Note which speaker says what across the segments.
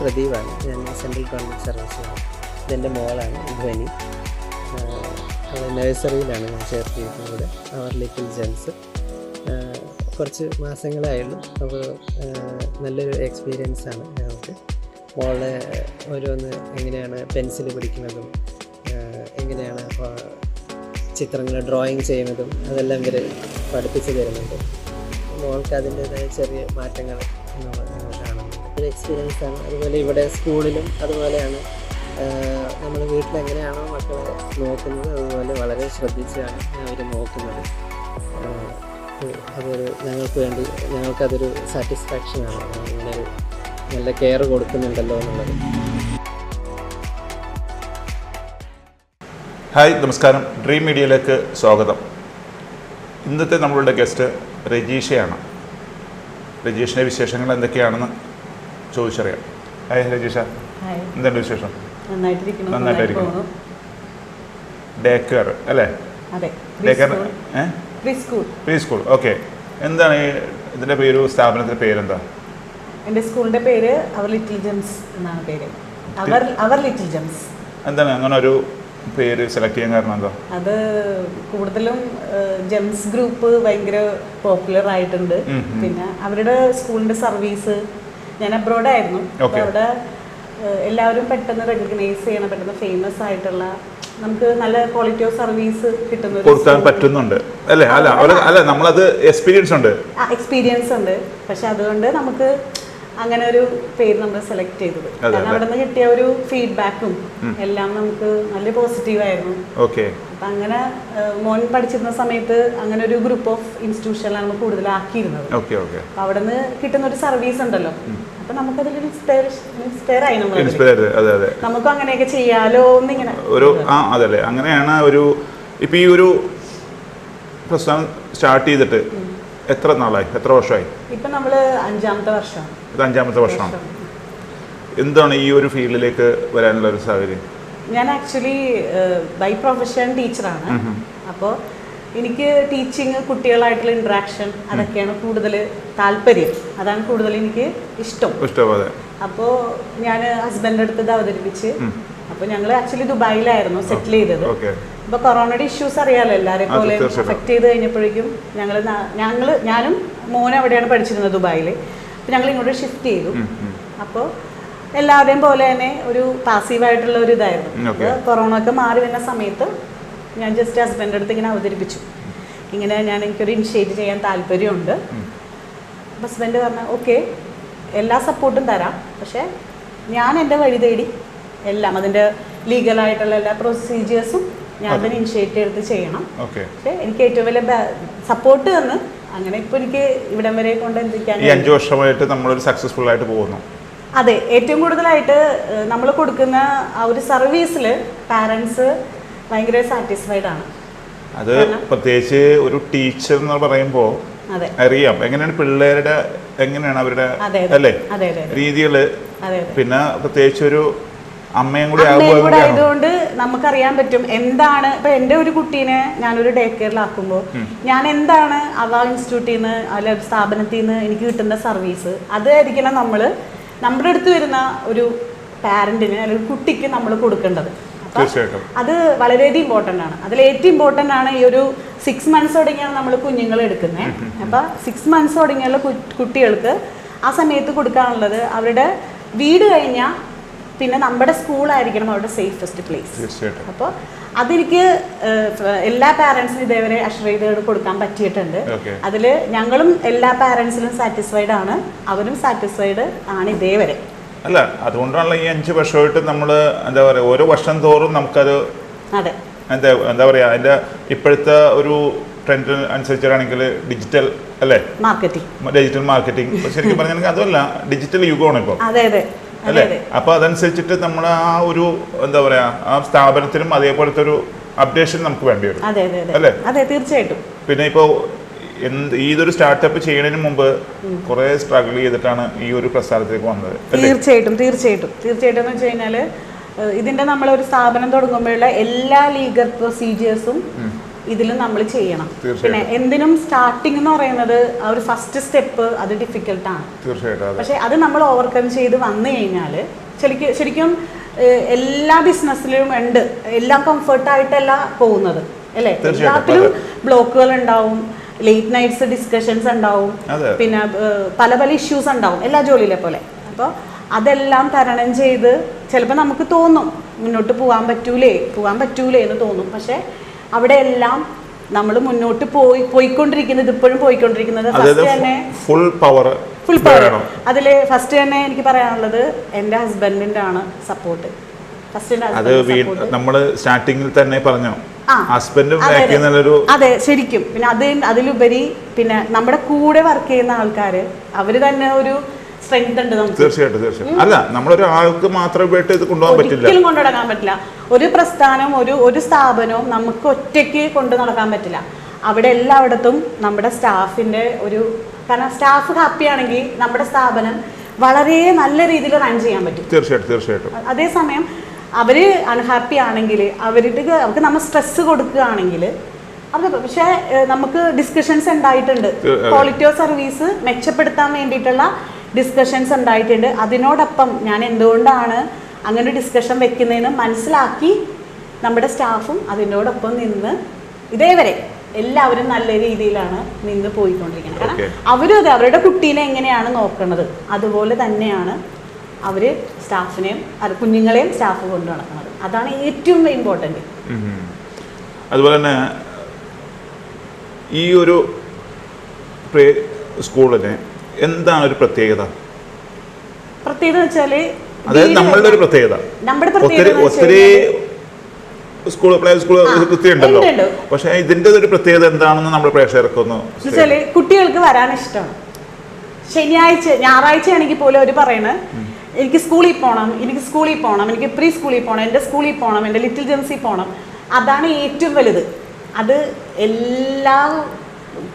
Speaker 1: പ്രദീപാണ്. ഞാൻ central government സർവീസിലാണ്. ഇതെൻ്റെ മോളാണ് ധ്വനി. അത് നഴ്സറിയിലാണ് ഞാൻ ചേർത്തിരിക്കുന്നത്, അവർ ലിറ്റിൽ ജെംസ്. കുറച്ച് മാസങ്ങളായുള്ളൂ. അപ്പോൾ നല്ലൊരു എക്സ്പീരിയൻസാണ് ഞങ്ങൾക്ക്. മോളെ ഓരോന്ന് എങ്ങനെയാണ് പെൻസിൽ പിടിക്കുന്നതും എങ്ങനെയാണ് ചിത്രങ്ങൾ ഡ്രോയിങ് ചെയ്യുന്നതും അതെല്ലാം ഇവർ പഠിപ്പിച്ച് തരുന്നുണ്ട്. മോൾക്ക് അതിൻ്റേതായ ചെറിയ മാറ്റങ്ങൾ നമ്മൾ കാണുന്നുണ്ട്. ഒരു എക്സ്പീരിയൻസാണ്. അതുപോലെ ഇവിടെ സ്കൂളിലും അതുപോലെയാണ്. നമ്മൾ വീട്ടിലെങ്ങനെയാണോ മക്കളെ നോക്കുന്നത് അതുപോലെ വളരെ ശ്രദ്ധിച്ചാണ് അവർ നോക്കുന്നത്. അതൊരു ഞങ്ങൾക്കതൊരു സാറ്റിസ്ഫാക്ഷനാണ്. ഇങ്ങനൊരു നല്ല കെയർ കൊടുക്കുന്നുണ്ടല്ലോ എന്നുള്ളത്.
Speaker 2: ഹായ്, നമസ്കാരം. ഡ്രീം മീഡിയയിലേക്ക് സ്വാഗതം. ഇന്നത്തെ നമ്മളുടെ ഗസ്റ്റ് രജീഷയാണ്. രജീഷിൻ്റെ വിശേഷങ്ങൾ എന്തൊക്കെയാണെന്ന് ചോദിച്ചറിയാം. ഹായ് രജീഷ, എന്തുണ്ട് വിശേഷം? നന്നായിട്ടിരിക്കുന്നു. ഡേ കെയർ അല്ലേ? Day care, pre school. Okay. എന്താണ് ഇതിൻ്റെ പേര്, സ്ഥാപനത്തിൻ്റെ പേരെന്താ?
Speaker 3: എൻ്റെ സ്കൂളിൻ്റെ പേര് അവർ ലിറ്റിൽ ജെംസ് എന്നാണ് പേര്. അവർ ലിറ്റിൽ ജെംസ്.
Speaker 2: എന്താണ് അങ്ങനെ ഒരു പേര് സെലക്ട് ചെയ്യാൻ കാരണം എന്താ?
Speaker 3: അത് കൂടുതലും ജെംസ് ഗ്രൂപ്പ് ഭയങ്കര പോപ്പുലർ ആയിട്ടുണ്ട്. പിന്നെ അവരുടെ സ്കൂളിൻ്റെ സർവീസ്, ഞാൻ അബ്രോഡായിരുന്നു. അപ്പോൾ അവിടെ എല്ലാവരും പെട്ടെന്ന് റെക്കഗ്നൈസ് ചെയ്യണം, പെട്ടെന്ന് ഫേമസ് ആയിട്ടുള്ള, നമുക്ക് നല്ല ക്വാളിറ്റി ഓഫ് സർവീസ് കിട്ടുന്ന
Speaker 2: കൊടുക്കാൻ പറ്റുന്നുണ്ട് അല്ലേ? അല്ല നമ്മളത് എക്സ്പീരിയൻസ് ഉണ്ട്.
Speaker 3: പക്ഷെ അതുകൊണ്ട് നമുക്ക് അങ്ങനെ ഒരു പേര് നമ്മൾ സെലക്ട് ചെയ്തത്. കാരണം അവിടെ നിന്ന് കിട്ടിയ ഒരു ഫീഡ്ബാക്കും എല്ലാം നമുക്ക് നല്ല പോസിറ്റീവായിരുന്നു.
Speaker 2: ഓക്കെ.
Speaker 3: അപ്പം അങ്ങനെ മോൻ പഠിച്ചിരുന്ന സമയത്ത് അങ്ങനെ ഒരു ഗ്രൂപ്പ് ഓഫ് ഇൻസ്റ്റിറ്റ്യൂഷനിലാണ് നമ്മൾ കൂടുതലാക്കിയിരുന്നത്. അപ്പം അവിടെ നിന്ന് കിട്ടുന്ന ഒരു സർവീസ് ഉണ്ടല്ലോ, അപ്പം നമുക്കതിലൊരു ഇൻസ്പയർ ആയി. നമുക്ക് അങ്ങനെയൊക്കെ ചെയ്യാലോ എന്നിങ്ങനെ
Speaker 2: അതല്ലേ, അങ്ങനെയാണ് ഒരു ഇപ്പം ഈ ഒരു പ്രസ്ഥാനം സ്റ്റാർട്ട് ചെയ്തിട്ട് എത്ര നാളായി, എത്ര വർഷമായി?
Speaker 3: ഇപ്പം നമ്മൾ അഞ്ചാമത്തെ വർഷമാണ്.
Speaker 2: എന്താണ് ഈ ഒരു ഫീൽഡിലേക്ക് വരാനുള്ള ഒരു സാഹചര്യം?
Speaker 3: ഞാൻ ആക്ച്വലി ബൈ പ്രൊഫഷൻ ടീച്ചറാണ്. അപ്പോൾ എനിക്ക് ടീച്ചിങ്, കുട്ടികളായിട്ടുള്ള ഇൻട്രാക്ഷൻ, അതൊക്കെയാണ് കൂടുതൽ താല്പര്യം. അതാണ് കൂടുതൽ എനിക്ക് ഇഷ്ടം. അപ്പോൾ ഞാൻ ഹസ്ബൻഡിൻ്റെ അടുത്ത് ഇത് അവതരിപ്പിച്ച്, അപ്പോൾ ഞങ്ങൾ ആക്ച്വലി ദുബായിലായിരുന്നു സെറ്റിൽ ചെയ്തത്. അപ്പോൾ കൊറോണയുടെ ഇഷ്യൂസ് അറിയാമല്ലോ, എല്ലാവരെയും പോലെ അഫക്റ്റ് ചെയ്ത് കഴിഞ്ഞപ്പോഴേക്കും ഞാനും മോനും അവിടെയാണ് പഠിച്ചിരുന്നത്, ദുബായിൽ. അപ്പോൾ ഞങ്ങൾ ഇങ്ങോട്ട് ഷിഫ്റ്റ് ചെയ്തു. അപ്പോൾ എല്ലാവരെയും പോലെ തന്നെ ഒരു പാസീവായിട്ടുള്ള ഒരു ഇതായിരുന്നു. അപ്പോൾ കൊറോണ ഒക്കെ മാറി വരുന്ന സമയത്ത് ഞാൻ ജസ്റ്റ് ഹസ്ബൻഡിൻ്റെ അടുത്ത് ഇങ്ങനെ അവതരിപ്പിച്ചു, ഇങ്ങനെ എനിക്കൊരു ഇനിഷ്യേറ്റ് ചെയ്യാൻ താല്പര്യമുണ്ട്. ഹസ്ബൻഡ് പറഞ്ഞു ഓക്കെ, എല്ലാ സപ്പോർട്ടും തരാം, പക്ഷേ ഞാൻ എൻ്റെ വഴി തേടി എല്ലാം അതിൻ്റെ ലീഗലായിട്ടുള്ള എല്ലാ പ്രൊസീജിയേഴ്സും ഞാൻ അതിന് ഇനിഷ്യേറ്റ് എടുത്ത് ചെയ്യണം. പക്ഷേ എനിക്ക് ഏറ്റവും വലിയ സപ്പോർട്ട് തന്ന് അങ്ങനെ ഇപ്പോൾ എനിക്ക് ഇവിടം വരെ കൊണ്ട് എത്തിക്കാൻ
Speaker 2: 5 വർഷമായിട്ട് നമ്മളൊരു സക്സസ്ഫുൾ ആയിട്ട് പോകുന്നു.
Speaker 3: അതെ, ഏറ്റവും കൂടുതലായിട്ട് നമ്മൾ കൊടുക്കുന്ന ആ ഒരു സർവീസിൽ പാരൻസ് ഭയങ്കര സാറ്റിസ്ഫൈഡ് ആണ്.
Speaker 2: അത് പ്രത്യേകിച്ച് ഒരു ടീച്ചർ എന്ന് പറയുമ്പോൾ അറിയാം എങ്ങനെയാണ് പിള്ളേരുടെ, എങ്ങനെയാണ് അവരുടെ അല്ലേ രീതികൾ. പിന്നെ പ്രത്യേകിച്ച് ഒരു അമ്മയും കൂടി
Speaker 3: ആയതുകൊണ്ട് നമുക്കറിയാൻ പറ്റും എന്താണ്. ഇപ്പൊ എൻ്റെ ഒരു കുട്ടീനെ ഞാനൊരു ഡേ കെയറിലാക്കുമ്പോൾ ഞാൻ എന്താണ് അവ ഇൻസ്റ്റിറ്റ്യൂട്ടിൽ നിന്ന് അല്ലെ സ്ഥാപനത്തിൽ നിന്ന് എനിക്ക് കിട്ടുന്ന സർവീസ്, അതായിരിക്കണം നമ്മുടെ അടുത്ത് വരുന്ന ഒരു പാരന്റിന് അല്ലെങ്കിൽ കുട്ടിക്ക് നമ്മൾ കൊടുക്കേണ്ടത്. അത് വളരെയധികം ഇമ്പോർട്ടൻ്റ് ആണ്. അതിൽ ഏറ്റവും ഇമ്പോർട്ടൻ്റ് ആണ് ഈ ഒരു 6 months തുടങ്ങിയാണ് നമ്മൾ കുഞ്ഞുങ്ങളെ എടുക്കുന്നത്. അപ്പം 6 months തുടങ്ങിയുള്ള കുട്ടികൾക്ക് ആ സമയത്ത് കൊടുക്കാനുള്ളത് അവരുടെ വീട് കഴിഞ്ഞാൽ പിന്നെ നമ്മുടെ സ്കൂളായിരിക്കണം അവരുടെ സേഫസ്റ്റ് പ്ലേസ്. അപ്പോൾ അതെനിക്ക് എല്ലാ പാരൻസിനും ഇതേവരെ അഷർ ചെയ്ത് കൊടുക്കാൻ പറ്റിയിട്ടുണ്ട്. അതിൽ ഞങ്ങളും എല്ലാ പാരൻസിലും സാറ്റിസ്ഫൈഡ് ആണ്, അവരും സാറ്റിസ്ഫൈഡ് ആണ് ഇതേവരെ.
Speaker 2: അല്ല, അതുകൊണ്ടാണല്ലോ ഈ 5 വർഷമായിട്ട് നമ്മൾ എന്താ പറയുക, ഓരോ വർഷം തോറും നമുക്കത് എന്താ പറയുക, അതിൻ്റെ ഇപ്പോഴത്തെ ഒരു ട്രെൻഡ് അനുസരിച്ചാണെങ്കിൽ ഡിജിറ്റൽ മാർക്കറ്റിംഗ് ശരിക്കും പറഞ്ഞാൽ അതുമല്ല, ഡിജിറ്റൽ യുഗമാണ് ഇപ്പോൾ അല്ലേ? അപ്പോൾ അതനുസരിച്ചിട്ട് നമ്മൾ ആ ഒരു എന്താ പറയുക, ആ സ്ഥാപനത്തിനും അതേപോലത്തെ ഒരു അപ്ഡേഷൻ നമുക്ക് വേണ്ടി വരും അല്ലേ?
Speaker 3: അതെ, തീർച്ചയായിട്ടും.
Speaker 2: പിന്നെ ഇപ്പോൾ ഇതൊരു സ്റ്റാർട്ടപ്പ് ചെയ്യുന്നതിന് മുമ്പ് കുറെ സ്ട്രഗിൾ ചെയ്തിട്ടാണ് ഈ ഒരു പ്രസ്ഥാനത്തിലേക്ക് വന്നത്.
Speaker 3: തീർച്ചയായിട്ടും എന്ന് വെച്ച് കഴിഞ്ഞാൽ ഇതിൻ്റെ നമ്മളൊരു സ്ഥാപനം തുടങ്ങുമ്പോഴുള്ള എല്ലാ ലീഗൽ പ്രൊസീജിയേഴ്സും ഇതിലും നമ്മൾ ചെയ്യണം.
Speaker 2: തീർച്ചയായിട്ടും.
Speaker 3: പിന്നെ എന്തിനും സ്റ്റാർട്ടിംഗ് എന്ന് പറയുന്നത് ആ ഒരു ഫസ്റ്റ് സ്റ്റെപ്പ് അത് ഡിഫിക്കൽട്ടാണ്.
Speaker 2: തീർച്ചയായിട്ടും.
Speaker 3: പക്ഷെ അത് നമ്മൾ ഓവർകം ചെയ്ത് വന്നു കഴിഞ്ഞാൽ ശരിക്കും എല്ലാ ബിസിനസ്സിലും ഉണ്ട്, എല്ലാം കംഫർട്ടായിട്ടല്ല പോകുന്നത് അല്ലേ. എല്ലാത്തിലും ബ്ലോക്കുകൾ ഉണ്ടാവും, ലേറ്റ് നൈറ്റ്സ് ഡിസ്കഷൻസ് ഉണ്ടാവും, പിന്നെ പല പല ഇഷ്യൂസ് ഉണ്ടാവും എല്ലാ ജോലിയിലെ പോലെ. അപ്പോൾ അതെല്ലാം തരണം ചെയ്ത് ചിലപ്പോൾ നമുക്ക് തോന്നും മുന്നോട്ട് പോകാൻ പറ്റൂലേ എന്ന് തോന്നും. പക്ഷെ അവിടെ എല്ലാം നമ്മൾ മുന്നോട്ട് പോയിക്കൊണ്ടിരിക്കുന്നത്, ഇപ്പോഴും പോയിക്കൊണ്ടിരിക്കുന്നത് ഫസ്റ്റ് തന്നെ ഫുൾ പവർ. അതിൽ ഫസ്റ്റ് തന്നെ എനിക്ക് പറയാനുള്ളത് എൻ്റെ ഹസ്ബൻഡിൻ്റെ ആണ് സപ്പോർട്ട്.
Speaker 2: നമ്മൾ സ്റ്റാർട്ടിങ്ങിൽ തന്നെ പറഞ്ഞു
Speaker 3: അതെ ശരിക്കും. പിന്നെ അതിലുപരി പിന്നെ നമ്മുടെ കൂടെ വർക്ക് ചെയ്യുന്ന ആൾക്കാര് അവര് തന്നെ ഒരു സ്ട്രെങ്ത് ഉണ്ട് നമുക്ക്.
Speaker 2: തീർച്ചയായിട്ടും. അല്ല, നമ്മളൊരാൾക്ക് മാത്രമായിട്ട് ഇത് കൊണ്ടുപോകാൻ പറ്റില്ല,
Speaker 3: ഒരിക്കലും കൊണ്ടുനടക്കാൻ പറ്റില്ല. ഒരു പ്രസ്ഥാനം ഒരു സ്ഥാപനവും നമുക്ക് ഒറ്റയ്ക്ക് കൊണ്ടു നടക്കാൻ പറ്റില്ല. അവിടെ എല്ലായിടത്തും നമ്മുടെ സ്റ്റാഫിന്റെ കാരണം സ്റ്റാഫ് ഹാപ്പി ആണെങ്കിൽ നമ്മുടെ സ്ഥാപനം വളരെ നല്ല രീതിയിൽ റൺ ചെയ്യാൻ പറ്റും.
Speaker 2: തീർച്ചയായിട്ടും.
Speaker 3: അതേസമയം അവര് അൺഹാപ്പി ആണെങ്കിൽ അവർക്ക് നമ്മൾ സ്ട്രെസ് കൊടുക്കുകയാണെങ്കിൽ പക്ഷെ നമുക്ക് ഡിസ്കഷൻസ് ഉണ്ടായിട്ടുണ്ട്. ക്വാളിറ്റി ഓഫ് സർവീസ് മെച്ചപ്പെടുത്താൻ വേണ്ടിയിട്ടുള്ള ഡിസ്കഷൻസ് ഉണ്ടായിട്ടുണ്ട്. അതിനോടൊപ്പം ഞാൻ എന്തുകൊണ്ടാണ് അങ്ങനെ ഡിസ്കഷൻ വെക്കുന്നതെന്ന് മനസ്സിലാക്കി നമ്മുടെ സ്റ്റാഫും അതിനോടൊപ്പം നിന്ന് ഇതേവരെ എല്ലാവരും നല്ല രീതിയിലാണ് നിന്ന് പോയിക്കൊണ്ടിരിക്കുന്നത്. കാരണം അവരും അവരുടെ കുട്ടീനെ എങ്ങനെയാണ് നോക്കുന്നത് അതുപോലെ തന്നെയാണ് അവർ സ്റ്റാഫിനെയും കുഞ്ഞുങ്ങളെയും സ്റ്റാഫ് കൊണ്ട് നടക്കുന്നത്. അതാണ് ഏറ്റവും ഇമ്പോർട്ടൻറ്റ്.
Speaker 2: അതുപോലെ തന്നെ ഈ ഒരു സ്കൂളിന് എന്താണ് ഒരു പ്രത്യേകത
Speaker 3: വെച്ചാൽ
Speaker 2: അതായത് നമ്മളുടെ ഒരു പ്രത്യേകത ഒത്തിരി പ്ലേ സ്കൂൾ ഉണ്ടല്ലോ, പക്ഷെ ഇതിന്റെ ഒരു പ്രത്യേകത എന്താണെന്ന് നമ്മുടെ പ്രേക്ഷകർക്കൊന്ന്
Speaker 3: കുട്ടികൾക്ക് വരാൻ ഇഷ്ടമാണ്. ഞായറാഴ്ച ആണെങ്കിൽ പോലും അവർ പറയണത് എനിക്ക് സ്കൂളിൽ പോകണം, എനിക്ക് പ്രീ സ്കൂളിൽ പോകണം, എൻ്റെ സ്കൂളിൽ പോകണം, എൻ്റെ ലിറ്റിൽ ജെൻസിൽ പോകണം. അതാണ് ഏറ്റവും വലുത്. അത് എല്ലാ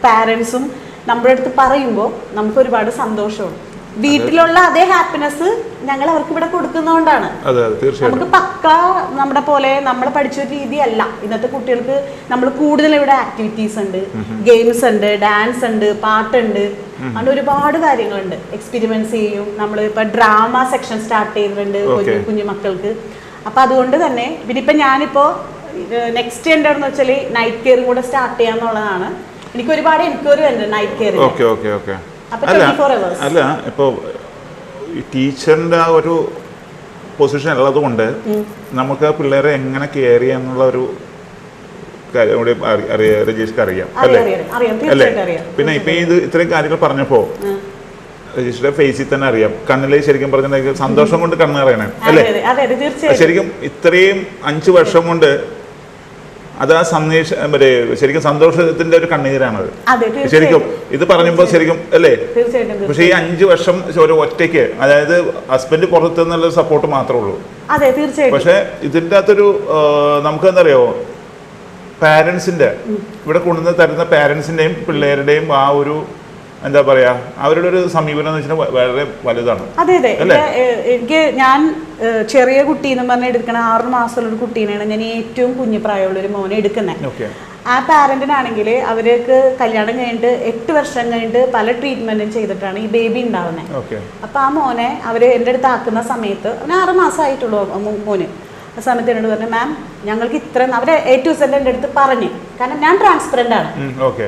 Speaker 3: പാരൻസും നമ്മുടെ അടുത്ത് പറയുമ്പോൾ നമുക്ക് ഒരുപാട് സന്തോഷമാണ്. വീട്ടിലുള്ള അതേ ഹാപ്പിനെസ് ഞങ്ങൾ അവർക്ക് ഇവിടെ കൊടുക്കുന്നതുകൊണ്ടാണ്. നമുക്ക് പക്ക നമ്മളെ പഠിച്ച ഒരു രീതിയല്ല ഇന്നത്തെ കുട്ടികൾക്ക്. നമ്മൾ കൂടുതൽ ഇവിടെ ആക്ടിവിറ്റീസ് ഉണ്ട്, ഗെയിംസ് ഉണ്ട്, ഡാൻസ് ഉണ്ട്, പാട്ടുണ്ട്, അങ്ങനെ ഒരുപാട് കാര്യങ്ങളുണ്ട്. എക്സ്പെരിമെന്റ്സ് ചെയ്യും. നമ്മൾ ഇപ്പൊ ഡ്രാമ സെക്ഷൻ സ്റ്റാർട്ട് ചെയ്തിട്ടുണ്ട് കുഞ്ഞു മക്കൾക്ക്. അപ്പൊ അതുകൊണ്ട് തന്നെ പിന്നെ ഇപ്പൊ ഞാനിപ്പോ നെക്സ്റ്റ് എന്താണെന്ന് വെച്ചാൽ നൈറ്റ് കെയറും കൂടെ സ്റ്റാർട്ട് ചെയ്യാന്നുള്ളതാണ്. എനിക്ക് ഒരുപാട് എൻക്വയറി ഉണ്ട് നൈറ്റ് കെയർ.
Speaker 2: അല്ല, ഇപ്പോൾ ഈ ടീച്ചറിന്റെ ആ ഒരു പൊസിഷൻ ഉള്ളത് കൊണ്ട് നമുക്ക് പിള്ളേരെ എങ്ങനെ കെയർ ചെയ്യാന്നുള്ള ഒരു കാര്യം കൂടി രജീഷ്ക്ക് അറിയാം അല്ലേ? പിന്നെ ഇപ്പൊ ഇത് ഇത്രയും കാര്യങ്ങൾ പറഞ്ഞപ്പോ രജീഷിന്റെ ഫേസിൽ തന്നെ അറിയാം, കണ്ണില് ശരിക്കും പറഞ്ഞിട്ടുണ്ടെങ്കിൽ സന്തോഷം കൊണ്ട് കണ്ണ് അറിയണേ അല്ലേ? ശരിക്കും ഇത്രയും 5 വർഷം കൊണ്ട് അത് ആ സന്ദേശം ശരിക്കും സന്തോഷത്തിന്റെ ഒരു കണ്ണീരാണത് ശരിക്കും ഇത് പറഞ്ഞപ്പോ ശരിക്കും അല്ലേ? പക്ഷെ ഈ 5 വർഷം ഒരു ഒറ്റയ്ക്ക്, അതായത് ഹസ്ബൻഡ് പുറത്തു നിന്നുള്ള സപ്പോർട്ട് മാത്രമേ ഉള്ളൂ. പക്ഷെ ഇതിൻ്റെ അകത്തൊരു നമുക്ക് എന്താ അറിയോ, പാരൻസിന്റെ ഇവിടെ കൊണ്ടുവന്ന് തരുന്ന പാരൻസിന്റെയും പിള്ളേരുടെയും ആ ഒരു എന്താ പറയാ അവരുടെ ഒരു സമീപനം എന്ന് വെച്ചാൽ വളരെ വലുതാണ്.
Speaker 3: അതെ ഞാൻ ചെറിയ കുട്ടി എന്ന് പറഞ്ഞാൽ എടുക്കണ 6 മാസമുള്ള ഒരു കുട്ടീനെയാണ് ഞാൻ ഏറ്റവും കുഞ്ഞു പ്രായമുള്ള ഒരു മോനെ എടുക്കുന്നത്. ആ പാരന്റിനാണെങ്കിൽ അവർക്ക് കല്യാണം കഴിഞ്ഞിട്ട് 8 വർഷം കഴിഞ്ഞിട്ട് പല ട്രീറ്റ്മെന്റും ചെയ്തിട്ടാണ് ഈ ബേബി ഉണ്ടാവുന്നത്. അപ്പൊ ആ മോനെ അവര് എൻ്റെ അടുത്ത് ആക്കുന്ന സമയത്ത് അവന് 6 മാസമായിട്ടുള്ളൂ മോന്. ആ സമയത്ത് എന്നോട് പറഞ്ഞു, മാം ഞങ്ങൾക്ക് ഇത്ര അവരെ A to Z എൻ്റെ അടുത്ത് പറഞ്ഞു. കാരണം ഞാൻ ട്രാൻസ്പെറന്റ് ആണ്.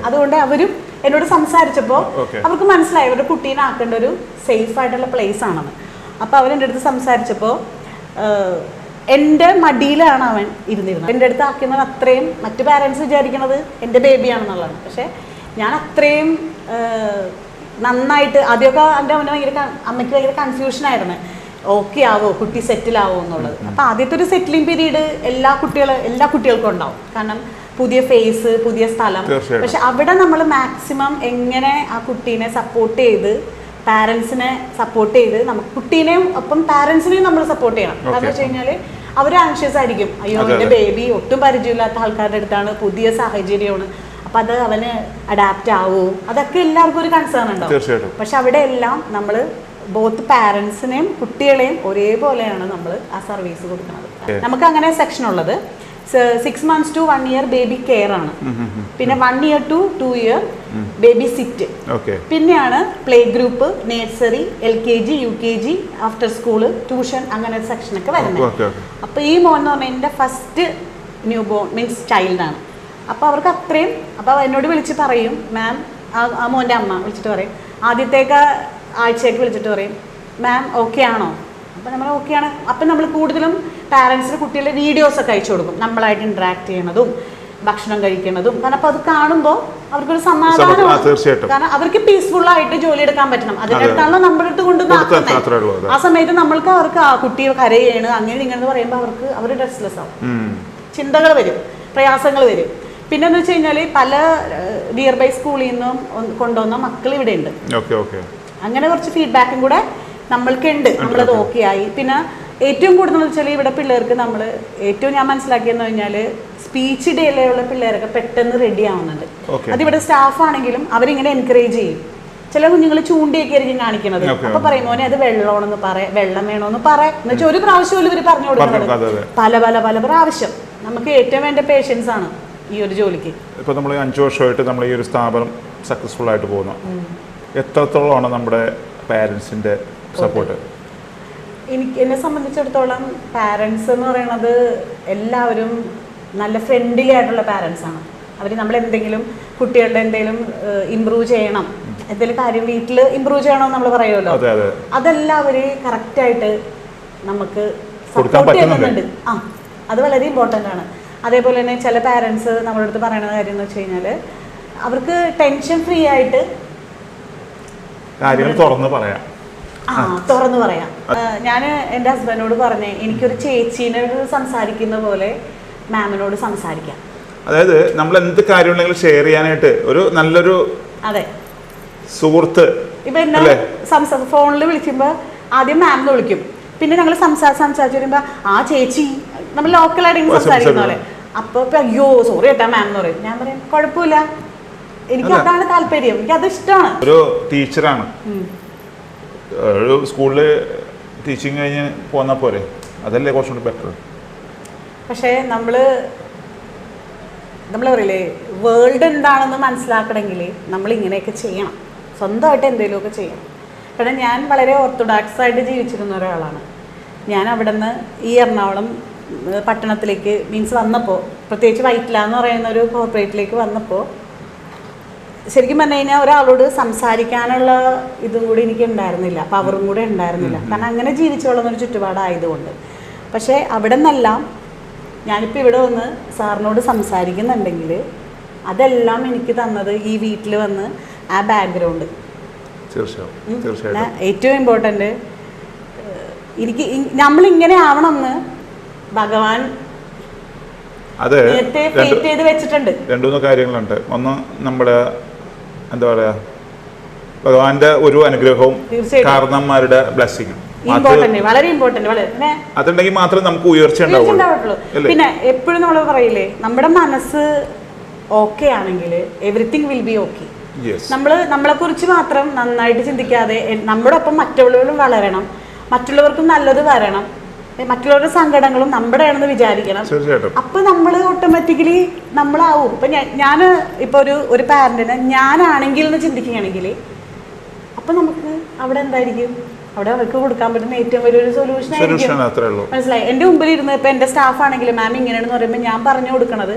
Speaker 3: അതുകൊണ്ട് അവരും എന്നോട് സംസാരിച്ചപ്പോൾ അവർക്ക് മനസ്സിലായി അവരുടെ കുട്ടീനെ ആക്കേണ്ട ഒരു സേഫ് ആയിട്ടുള്ള പ്ലേസ് ആണെന്ന്. അപ്പോൾ അവരെൻ്റെ അടുത്ത് സംസാരിച്ചപ്പോൾ എൻ്റെ മടിയിലാണ് അവൻ ഇരുന്നിരുന്നത്. എൻ്റെ അടുത്ത് ആക്കുന്നത് അത്രയും മറ്റു പാരൻസ് വിചാരിക്കുന്നത് എൻ്റെ ബേബിയാണെന്നുള്ളതാണ്. പക്ഷേ ഞാൻ അത്രയും നന്നായിട്ട് ആദ്യമൊക്കെ എൻ്റെ അമ്മയ്ക്ക് ഭയങ്കര കൺഫ്യൂഷനായിരുന്നു, ഓക്കെ ആവോ കുട്ടി സെറ്റിലാവോ എന്നുള്ളത്. അപ്പം ആദ്യത്തെ ഒരു സെറ്റിലിംഗ് പീരീഡ് എല്ലാ കുട്ടികൾക്കും ഉണ്ടാവും. കാരണം പുതിയ ഫേസ്, പുതിയ സ്ഥലം. പക്ഷെ അവിടെ നമ്മൾ മാക്സിമം എങ്ങനെ ആ കുട്ടീനെ സപ്പോർട്ട് ചെയ്ത് പാരൻസിനെ സപ്പോർട്ട് ചെയ്ത് നമുക്ക് കുട്ടീനെയും ഒപ്പം പാരൻസിനെയും നമ്മൾ സപ്പോർട്ട് ചെയ്യണം. കാരണം വെച്ച് കഴിഞ്ഞാൽ അവർ ആൻഷ്യസ് ആയിരിക്കും, അയ്യോ എൻ്റെ ബേബി ഒട്ടും പരിചയമില്ലാത്ത ആൾക്കാരുടെ അടുത്താണ്, പുതിയ സാഹചര്യമാണ്, അപ്പം അത് അവന് അഡാപ്റ്റ് ആവുമോ, അതൊക്കെ എല്ലാവർക്കും ഒരു കൺസേൺ ഉണ്ടാവും. പക്ഷെ അവിടെ എല്ലാം നമ്മൾ ബോത്ത് പാരൻസിനെയും കുട്ടികളെയും ഒരേപോലെയാണ് നമ്മൾ ആ സർവീസ് കൊടുക്കുന്നത്. നമുക്ക് അങ്ങനെ സെക്ഷൻ ഉള്ളത്. 6 months to 1 year baby care ആണ്. പിന്നെ 1 year to 2 year baby sit. പിന്നെയാണ് play group, nursery, LKG, UKG, after school, tuition, അങ്ങനെ ഒരു സെക്ഷനൊക്കെ വരുന്നത്. അപ്പോൾ ഈ മോൻ എന്ന് പറഞ്ഞാൽ എൻ്റെ ഫസ്റ്റ് ന്യൂ ബോൺ മീൻസ് ചൈൽഡാണ്. അപ്പോൾ അവർക്ക് അത്രയും, അപ്പോൾ എന്നോട് വിളിച്ച് പറയും മാം, ആ മോൻ്റെ അമ്മ വിളിച്ചിട്ട് പറയും, ആദ്യത്തേക്ക് ആഴ്ചയൊക്കെ വിളിച്ചിട്ട് പറയും മാം ഓക്കെ ആണോ. അപ്പോൾ നമ്മൾ ഓക്കെയാണ്. അപ്പം നമ്മൾ കൂടുതലും പാരൻസിന് കുട്ടികളുടെ വീഡിയോസൊക്കെ അയച്ചു കൊടുക്കും, നമ്മളായിട്ട് ഇൻട്രാക്ട് ചെയ്യണതും ഭക്ഷണം കഴിക്കണതും. കാരണം അപ്പോൾ അത് കാണുമ്പോൾ അവർക്കൊരു സമാധാനമാണ്. കാരണം അവർക്ക് പീസ്ഫുള്ളായിട്ട് ജോലി എടുക്കാൻ പറ്റണം. അതിനടുത്താണല്ലോ നമ്മുടെ അടുത്ത് കൊണ്ടുവന്ന് ആ സമയത്ത് നമ്മൾക്ക് അവർക്ക് ആ കുട്ടിയെ കരയാണ് അങ്ങനെ ഇങ്ങനെ പറയുമ്പോൾ അവർക്ക് അവർ റെസ്റ്റ്ലെസ് ആവും, ചിന്തകൾ വരും, പ്രയാസങ്ങൾ വരും. പിന്നെ എന്ന് വെച്ച് കഴിഞ്ഞാൽ പല നിയർ ബൈ സ്കൂളിൽ നിന്നും കൊണ്ടുവന്ന മക്കൾ ഇവിടെ ഉണ്ട്. അങ്ങനെ കുറച്ച് ഫീഡ്ബാക്കും കൂടെ നമ്മൾക്കുണ്ട്. നമ്മളത് ഓക്കെ ആയി. പിന്നെ ഏറ്റവും കൂടുതൽ വെച്ചാൽ ഇവിടെ പിള്ളേർക്ക് നമ്മൾ ഏറ്റവും ഞാൻ മനസ്സിലാക്കിയെന്ന് കഴിഞ്ഞാൽ സ്പീച്ച് ഡേയിലുള്ള പിള്ളേരൊക്കെ പെട്ടെന്ന് റെഡി ആവുന്നുണ്ട്. അതിവിടെ സ്റ്റാഫ് ആണെങ്കിലും അവരിങ്ങനെ എൻകറേജ് ചെയ്യും. ചില കുഞ്ഞുങ്ങൾ ചൂണ്ടിയൊക്കെ ആയിരിക്കും കാണിക്കുന്നത്. അപ്പൊ പറയും മോനെ അത് വെള്ളമാണെന്ന് പറയാം, വെള്ളം വേണമെന്ന് പറയാം എന്ന് വെച്ചാൽ ഒരു പ്രാവശ്യം പോലും ഇവർ പറഞ്ഞു കൊടുക്കുന്നത് പല പല പല പ്രാവശ്യം. നമുക്ക് ഏറ്റവും വേണ്ട പേഷ്യൻസ് ആണ് ഈ ഒരു ജോലിക്ക്.
Speaker 2: ഇപ്പൊ നമ്മൾ 5 വർഷമായിട്ട് നമ്മൾ ഈ ഒരു സ്ഥാപനം സക്സസ്ഫുൾ ആയിട്ട് പോകുന്നു. എത്രത്തോളമാണ് നമ്മുടെ പാരൻസിന്റെ സപ്പോർട്ട്?
Speaker 3: എന്നെ സംബന്ധിച്ചിടത്തോളം പാരൻസ് എന്ന് പറയുന്നത് എല്ലാവരും നല്ല ഫ്രണ്ട്ലി ആയിട്ടുള്ള പാരൻസ് ആണ്. അവർ നമ്മൾ എന്തെങ്കിലും കുട്ടികളുടെ എന്തെങ്കിലും ഇമ്പ്രൂവ് ചെയ്യണം, എന്തെങ്കിലും കാര്യം വീട്ടിൽ ഇമ്പ്രൂവ് ചെയ്യണമെന്ന് നമ്മൾ പറയുമല്ലോ, അതെല്ലാം അവർ കറക്റ്റായിട്ട് നമുക്ക് സപ്പോർട്ട് ചെയ്യുന്നുണ്ട്. അത് വളരെ ഇമ്പോർട്ടൻ്റ് ആണ്. അതേപോലെ തന്നെ ചില പാരൻസ് നമ്മുടെ അടുത്ത് പറയുന്ന കാര്യം എന്ന് വെച്ച് കഴിഞ്ഞാൽ അവർക്ക് ടെൻഷൻ ഫ്രീ ആയിട്ട്
Speaker 2: കാര്യങ്ങൾ തുറന്ന് പറയാം.
Speaker 3: ഞാൻ എൻ്റെ ഹസ്ബൻഡിനോട് പറഞ്ഞേ എനിക്കൊരു ചേച്ചീനോട് സംസാരിക്കുന്ന പോലെ മാമിനോട് സംസാരിക്കാം.
Speaker 2: അതായത് നമ്മൾ എന്ത് കാര്യമുണ്ടെങ്കിലും ഷെയർ ചെയ്യാനായിട്ട് ഒരു നല്ലൊരു സുഹൃത്ത്.
Speaker 3: ഇപ്പൊ എന്നെ ഫോണിൽ വിളിക്കുമ്പോൾ ആദ്യം മാമിനെ വിളിക്കും, പിന്നെ ഞങ്ങൾ സംസാരിച്ച് വരുമ്പോൾ ആ ചേച്ചി നമ്മൾ ലോക്കലായിട്ട് സംസാരിക്കുന്ന പോലെ. അപ്പൊ അയ്യോ സോറി ഏട്ടാ മാം എന്ന് പറയും. ഞാൻ പറയും കുഴപ്പമില്ല, എനിക്ക് അതാണ് താല്പര്യം, എനിക്ക് അത് ഇഷ്ടമാണ്.
Speaker 2: ഒരു ടീച്ചറാണ്, ഒരു സ്കൂളിൽ ടീച്ചിങ് കഴിഞ്ഞ് പോന്നാ പോരെ, അതല്ലേ കുറച്ചുകൂടി ബെറ്റർ.
Speaker 3: പക്ഷേ നമ്മൾ പറയില്ലേ വേൾഡ് എന്താണെന്ന് മനസ്സിലാക്കണമെങ്കിൽ നമ്മൾ ഇങ്ങനെയൊക്കെ ചെയ്യണം, സ്വന്തമായിട്ട് എന്തെങ്കിലുമൊക്കെ ചെയ്യണം. കാരണം ഞാൻ വളരെ ഓർത്തഡോക്സ് ആയിട്ട് ജീവിച്ചിരുന്ന ഒരാളാണ്. ഞാൻ അവിടെ നിന്ന് ഈ എറണാകുളം പട്ടണത്തിലേക്ക് മീൻസ് വന്നപ്പോൾ, പ്രത്യേകിച്ച് വൈറ്റില എന്ന് പറയുന്ന ഒരു കോർപ്പറേറ്റിലേക്ക് വന്നപ്പോൾ ശരിക്കും പറഞ്ഞു കഴിഞ്ഞാൽ ഒരാളോട് സംസാരിക്കാനുള്ള ഇതും കൂടി എനിക്ക് ഉണ്ടായിരുന്നില്ല, പവറും കൂടെ ഉണ്ടായിരുന്നില്ല. കാരണം അങ്ങനെ ജീവിച്ചോളുന്നൊരു ചുറ്റുപാടായതുകൊണ്ട്. പക്ഷേ അവിടെ നിന്നെല്ലാം ഞാനിപ്പോൾ ഇവിടെ വന്ന് സാറിനോട് സംസാരിക്കുന്നുണ്ടെങ്കിൽ അതെല്ലാം എനിക്ക് തന്നത് ഈ വീട്ടിൽ വന്ന് ആ ബാക്ക്ഗ്രൗണ്ട്. ഏറ്റവും ഇമ്പോർട്ടൻ്റ് എനിക്ക് നമ്മളിങ്ങനെ ആവണമെന്ന് ഭഗവാൻ നേരത്തെ ഫേറ്റ് ചെയ്ത് വെച്ചിട്ടുണ്ട്.
Speaker 2: 2-3 കാര്യങ്ങളുണ്ട്. ഒന്ന് നമ്മുടെ എന്താ പറയാ ഭഗവാന്റെ ഒരു അനുഗ്രഹവും കാരണന്മാരുടെ ബ്ലെസ്സിങ്ങും
Speaker 3: വളരെ ഇമ്പോർട്ടന്റ്.
Speaker 2: അതുണ്ടെങ്കിൽ മാത്രമേ നമുക്ക് ഉയർച്ച ഉണ്ടാവുള്ളൂ.
Speaker 3: പിന്നെ എപ്പോഴും നമ്മൾ പറയില്ലേ നമ്മുടെ മനസ്സ് ഓക്കെ ആണെങ്കിൽ എവറിത്തിങ് വിൽ ബി ഓക്കെ. നമ്മളെ കുറിച്ച് മാത്രം നന്നായിട്ട് ചിന്തിക്കാതെ നമ്മുടെ ഒപ്പം മറ്റുള്ളവരും വളരണം, മറ്റുള്ളവർക്കും നല്ലത് വരണം, മറ്റുള്ളവരുടെ സങ്കടങ്ങളും നമ്മുടെ ആണെന്ന് വിചാരിക്കണം. അപ്പൊ നമ്മൾ ഓട്ടോമാറ്റിക്കലി നമ്മളാവും. ഇപ്പൊ ഞാൻ ഇപ്പൊ ഒരു പാരന്റിന് ഞാനാണെങ്കിൽ എന്ന് ചിന്തിക്കുകയാണെങ്കിൽ അപ്പൊ നമുക്ക് അവിടെ എന്തായിരിക്കും, അവിടെ അവർക്ക് കൊടുക്കാൻ പറ്റുന്ന ഏറ്റവും വലിയൊരു സൊല്യൂഷൻ ആയിരിക്കും. മനസ്സിലായി? എൻ്റെ മുമ്പിൽ ഇരുന്ന് ഇപ്പൊ എൻ്റെ സ്റ്റാഫ് ആണെങ്കിലും മാം ഇങ്ങനെയാണെന്ന് പറയുമ്പോൾ ഞാൻ പറഞ്ഞു കൊടുക്കണത്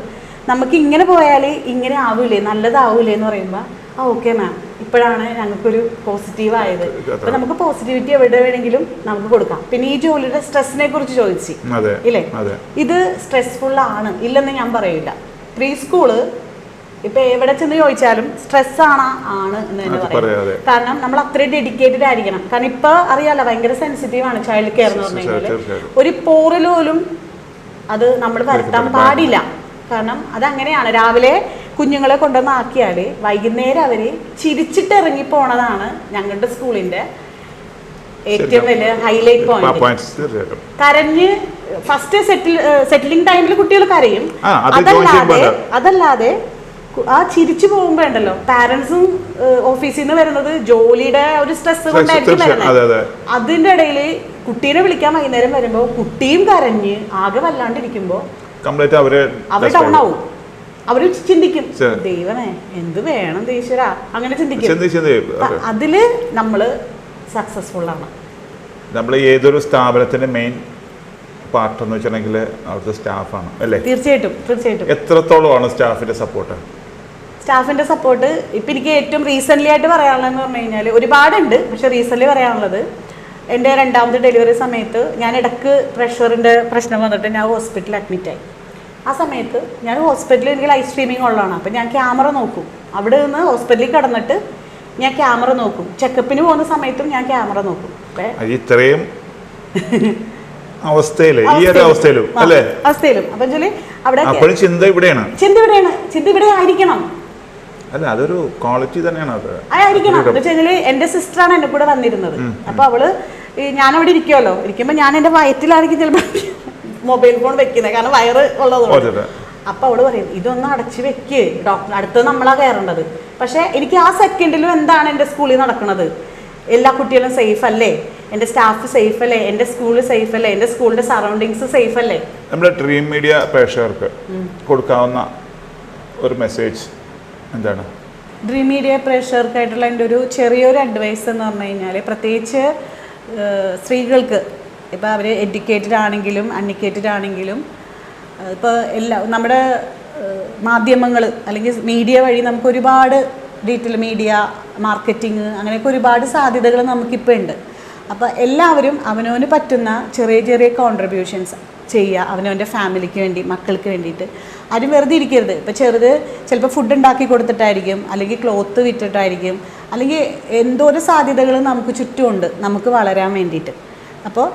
Speaker 3: നമുക്ക് ഇങ്ങനെ പോയാൽ ഇങ്ങനെ ആവൂലേ, നല്ലതാവൂലേ എന്ന് പറയുമ്പോൾ ആ ഓക്കെ മാം ഇപ്പോഴാണ് ഞങ്ങൾക്കൊരു പോസിറ്റീവ് ആയത്. അപ്പൊ നമുക്ക് പോസിറ്റിവിറ്റി എവിടെ വേണമെങ്കിലും നമുക്ക് കൊടുക്കാം. പിന്നെ ഈ ജോലിയുടെ സ്ട്രെസ്സിനെ കുറിച്ച് ചോദിച്ചു ഇല്ലേ, ഇത് സ്ട്രെസ്ഫുൾ ആണ് ഇല്ലെന്ന് ഞാൻ പറയില്ല. പ്രീ സ്കൂള് ഇപ്പൊ എവിടെ ചെന്ന് ചോദിച്ചാലും സ്ട്രെസ് ആണ് എന്ന് തന്നെ പറയാം. കാരണം നമ്മൾ അത്രയും ഡെഡിക്കേറ്റഡ് ആയിരിക്കണം. കാരണം ഇപ്പൊ അറിയാലോ ഭയങ്കര സെൻസിറ്റീവ് ആണ് ചൈൽഡ് കെയർ എന്ന് പറഞ്ഞു കഴിഞ്ഞാൽ. ഒരു പോറിൽ പോലും അത് നമ്മൾ വരുത്താൻ പാടില്ല. കാരണം അതങ്ങനെയാണ്. രാവിലെ കുഞ്ഞുങ്ങളെ കൊണ്ടുവന്ന് ആക്കിയാൽ വൈകുന്നേരം അവർ ചിരിച്ചിട്ട് ഇറങ്ങി പോണതാണ് ഞങ്ങളുടെ സ്കൂളിന്റെ ഏറ്റവും വലിയ ഹൈലൈറ്റ് പോയിന്റ്. കരഞ്ഞ് ഫസ്റ്റ് സെറ്റിലിംഗ് ടൈമിൽ കുട്ടികൾ കരയും. അതല്ലാതെ ആ ചിരിച്ചു പോകുമ്പോ ഉണ്ടല്ലോ പാരന്റ്സും ഓഫീസിൽ നിന്ന് വരുന്നത് ജോലിയുടെ ഒരു സ്ട്രെസ് കൊണ്ടായിരിക്കും വരുന്നത്. അതിന്റെ ഇടയിൽ കുട്ടീനെ വിളിക്കാൻ വൈകുന്നേരം വരുമ്പോ കുട്ടിയും കരഞ്ഞ് ആകെ വല്ലാണ്ടിരിക്കുമ്പോ
Speaker 2: കംപ്ലീറ്റ് അവർ
Speaker 3: ഡൗൺ ആവും. അവർ ചിന്തിക്കും ദൈവമേ എന്ത് വേണം ഈശ്വരാ, അങ്ങനെ ചിന്തിക്കും. അതില് നമ്മള് സക്സസ്ഫുൾ ആണ്.
Speaker 2: നമ്മൾ ഏതൊരു സ്ഥാപനത്തിന്റെ മെയിൻ പാർട്ട് എന്ന് വെച്ചിട്ടുണ്ടെങ്കിൽ അവിടുത്തെ സ്റ്റാഫാണ് അല്ലേ?
Speaker 3: തീർച്ചയായിട്ടും തീർച്ചയായിട്ടും.
Speaker 2: എത്രത്തോളമാണ് സ്റ്റാഫിന്റെ സപ്പോർട്ട്?
Speaker 3: സ്റ്റാഫിന്റെ സപ്പോർട്ട് ഇപ്പം എനിക്ക് ഏറ്റവും റീസെൻ്റ്ലി ആയിട്ട് പറയാനുള്ളതെന്ന് പറഞ്ഞു കഴിഞ്ഞാൽ ഒരുപാടുണ്ട്. പക്ഷെ റീസെൻ്റ്ലി പറയാനുള്ളത്, എൻ്റെ 2ാമത്തെ ഡെലിവറി സമയത്ത് ഞാൻ ഇടയ്ക്ക് പ്രഷറിൻ്റെ പ്രശ്നം വന്നിട്ട് ഞാൻ ഹോസ്പിറ്റലിൽ അഡ്മിറ്റായി. ആ സമയത്ത് ഞാൻ ഹോസ്പിറ്റലിൽ എനിക്ക് ലൈവ് സ്ട്രീമിംഗ് ഉള്ളതാണ്. അപ്പം ഞാൻ ക്യാമറ നോക്കും. അവിടെ നിന്ന് ഹോസ്പിറ്റലിൽ കിടന്നിട്ട് ഞാൻ ക്യാമറ നോക്കും. ചെക്കപ്പിന് പോകുന്ന സമയത്തും ഞാൻ ക്യാമറ നോക്കും.
Speaker 2: ഇത്രയും അവസ്ഥയിലും
Speaker 3: അപ്പം അവിടെ
Speaker 2: ചിന്ത ഇവിടെയാണ്,
Speaker 3: ചിന്ത ഇവിടെ ആയിരിക്കണം.
Speaker 2: അല്ല അതൊരു ക്വാളിറ്റി തന്നെയാണ്. അത്
Speaker 3: ആയിരിക്കണം. എന്ന് വെച്ചാൽ എൻ്റെ സിസ്റ്ററാണ് എന്നെ കൂടെ വന്നിരുന്നത്. അപ്പോൾ അവള് ഞാനവിടെ ഇരിക്കുമല്ലോ, ഇരിക്കുമ്പോൾ ഞാൻ എൻ്റെ വയറ്റിലായിരിക്കും ചിലപ്പോൾ മൊബൈൽ ഫോൺ വെക്കുന്നത്, കാരണം വയറ് ഉള്ളതുകൊണ്ട്. അപ്പോൾ അവള് പറയും ഇതൊന്ന് അടച്ച് വെക്ക്, ഡോക്ടർ അടുത്ത് നമ്മളാ കയറേണ്ടത്. പക്ഷേ എനിക്ക് ആ സെക്കൻഡിലും എന്താണ് എൻ്റെ സ്കൂളിൽ നടക്കുന്നത്, എല്ലാ കുട്ടികളും സേഫ് അല്ലേ, എൻ്റെ സ്റ്റാഫ് സേഫ് അല്ലേ, എൻ്റെ സ്കൂള് സേഫ് അല്ലേ, എൻ്റെ സ്കൂളിൻ്റെ സറൗണ്ടിങ്സ് സേഫ് അല്ലേ.
Speaker 2: നമ്മുടെ ഡ്രീം മീഡിയ പ്രേക്ഷകർക്ക് കൊടുക്കാവുന്ന ഒരു മെസ്സേജ് എന്താണ്?
Speaker 3: ഡ്രീം മീഡിയ പ്രേക്ഷകർക്കായിട്ടുള്ള എൻ്റെ ഒരു ചെറിയൊരു അഡ്വൈസ് എന്ന് പറഞ്ഞു കഴിഞ്ഞാൽ, പ്രത്യേകിച്ച് സ്ത്രീകൾക്ക്, ഇപ്പോൾ അവർ എഡ്യൂക്കേറ്റഡ് ആണെങ്കിലും അൺഎഡ്യൂക്കേറ്റഡ് ആണെങ്കിലും, ഇപ്പോൾ നമ്മുടെ മാധ്യമങ്ങൾ അല്ലെങ്കിൽ മീഡിയ വഴി നമുക്ക് ഒരുപാട് ഡീറ്റെയിൽ മീഡിയ മാർക്കറ്റിംഗ് അങ്ങനെയൊക്കെ ഒരുപാട് സാധ്യതകൾ നമുക്കിപ്പോൾ ഉണ്ട്. അപ്പോൾ എല്ലാവരും അവനവന് പറ്റുന്ന ചെറിയ ചെറിയ കോൺട്രിബ്യൂഷൻസ് ചെയ്യുക, അവനവൻ്റെ ഫാമിലിക്ക് വേണ്ടി, മക്കൾക്ക് വേണ്ടിയിട്ട്. ആരും വെറുതെ ഇരിക്കരുത്. ഇപ്പോൾ ചെറുത് ചിലപ്പോൾ ഫുഡ് ഉണ്ടാക്കി കൊടുത്തിട്ടായിരിക്കും, അല്ലെങ്കിൽ ക്ലോത്ത് വിറ്റിട്ടായിരിക്കും, അല്ലെങ്കിൽ എന്തോരം സാധ്യതകൾ നമുക്ക് ചുറ്റുമുണ്ട് നമുക്ക് വളരാൻ വേണ്ടിയിട്ട്. അപ്പോൾ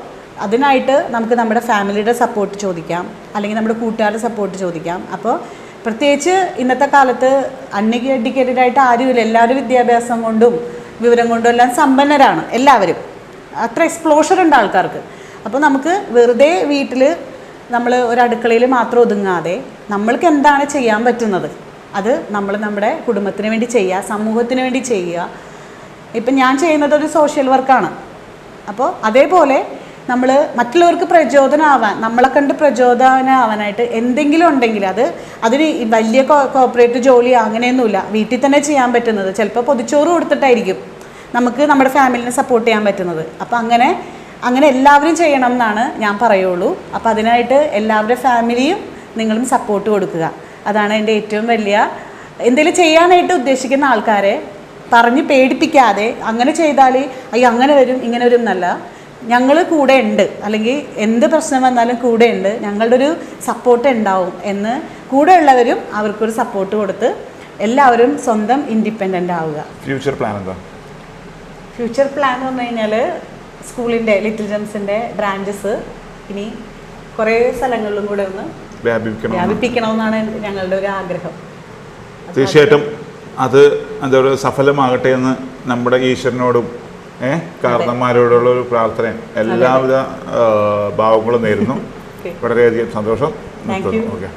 Speaker 3: അതിനായിട്ട് നമുക്ക് നമ്മുടെ ഫാമിലിയുടെ സപ്പോർട്ട് ചോദിക്കാം, അല്ലെങ്കിൽ നമ്മുടെ കൂട്ടുകാരുടെ സപ്പോർട്ട് ചോദിക്കാം. അപ്പോൾ പ്രത്യേകിച്ച് ഇന്നത്തെ കാലത്ത് അൺഎഡ്യൂക്കേറ്റഡ് ആയിട്ട് ആരുമില്ല. എല്ലാവരും വിദ്യാഭ്യാസം കൊണ്ടും വിവരം കൊണ്ടും എല്ലാം സമ്പന്നരാണ് എല്ലാവരും. അത്ര എക്സ്പ്ലോഷർ ഉണ്ട് ആൾക്കാർക്ക്. അപ്പോൾ നമുക്ക് വെറുതെ വീട്ടിൽ നമ്മൾ ഒരു അടുക്കളയിൽ മാത്രം ഒതുങ്ങാതെ നമ്മൾക്ക് എന്താണ് ചെയ്യാൻ പറ്റുന്നത് അത് നമ്മൾ നമ്മുടെ കുടുംബത്തിന് വേണ്ടി ചെയ്യുക, സമൂഹത്തിന് വേണ്ടി ചെയ്യുക. ഇപ്പം ഞാൻ ചെയ്യുന്നത് ഒരു സോഷ്യൽ വർക്കാണ്. അപ്പോൾ അതേപോലെ നമ്മൾ മറ്റുള്ളവർക്ക് പ്രചോദനമാവാൻ, നമ്മളെ കണ്ട് പ്രചോദനമാവാനായിട്ട് എന്തെങ്കിലും ഉണ്ടെങ്കിൽ അതിന് വലിയ കോർപ്പറേറ്റ് ജോലി അങ്ങനെയൊന്നുമില്ല, വീട്ടിൽ തന്നെ ചെയ്യാൻ പറ്റുന്നത്. ചിലപ്പോൾ പൊതിച്ചോറ് കൊടുത്തിട്ടായിരിക്കും നമുക്ക് നമ്മുടെ ഫാമിലിനെ സപ്പോർട്ട് ചെയ്യാൻ പറ്റുന്നത്. അപ്പോൾ അങ്ങനെ എല്ലാവരും ചെയ്യണം എന്നാണ് ഞാൻ പറയുള്ളൂ. അപ്പോൾ അതിനായിട്ട് എല്ലാവരുടെ ഫാമിലിയും നിങ്ങളും സപ്പോർട്ട് കൊടുക്കുക. അതാണ് എൻ്റെ ഏറ്റവും വലിയ. എന്തെങ്കിലും ചെയ്യാനായിട്ട് ഉദ്ദേശിക്കുന്ന ആൾക്കാരെ പറഞ്ഞ് പേടിപ്പിക്കാതെ, അങ്ങനെ ചെയ്താൽ അയ്യോ അങ്ങനെ വരും ഇങ്ങനെ വരും എന്നല്ല, ഞങ്ങൾ കൂടെ ഉണ്ട്, അല്ലെങ്കിൽ എന്ത് പ്രശ്നം വന്നാലും കൂടെ ഉണ്ട്, ഞങ്ങളുടെ ഒരു സപ്പോർട്ട് ഉണ്ടാവും എന്ന് കൂടെയുള്ളവരും അവർക്കൊരു സപ്പോർട്ട് കൊടുത്ത് എല്ലാവരും സ്വന്തം ഇൻഡിപെൻഡൻ്റ് ആവുക.
Speaker 2: ഫ്യൂച്ചർ പ്ലാൻ എന്താ?
Speaker 3: ഫ്യൂച്ചർ പ്ലാൻ എന്ന് പറഞ്ഞു കഴിഞ്ഞാൽ സ്കൂളിൻ്റെ ലിറ്റിൽ ജെംസിൻ്റെ ബ്രാഞ്ചസ് ഇനി കുറേ സ്ഥലങ്ങളിലും കൂടെ ഒന്ന് വ്യാപിപ്പിക്കണമെന്നാണ് ഞങ്ങളുടെ ഒരു ആഗ്രഹം.
Speaker 2: തീർച്ചയായിട്ടും അത് എന്താ പറയുക സഫലമാകട്ടെ എന്ന് നമ്മുടെ ഈശ്വരനോടും കാരണന്മാരോടുള്ള ഒരു പ്രാർത്ഥന എല്ലാവിധ ഭാവങ്ങളും നേരുന്നു. വളരെയധികം സന്തോഷം. ഓക്കെ.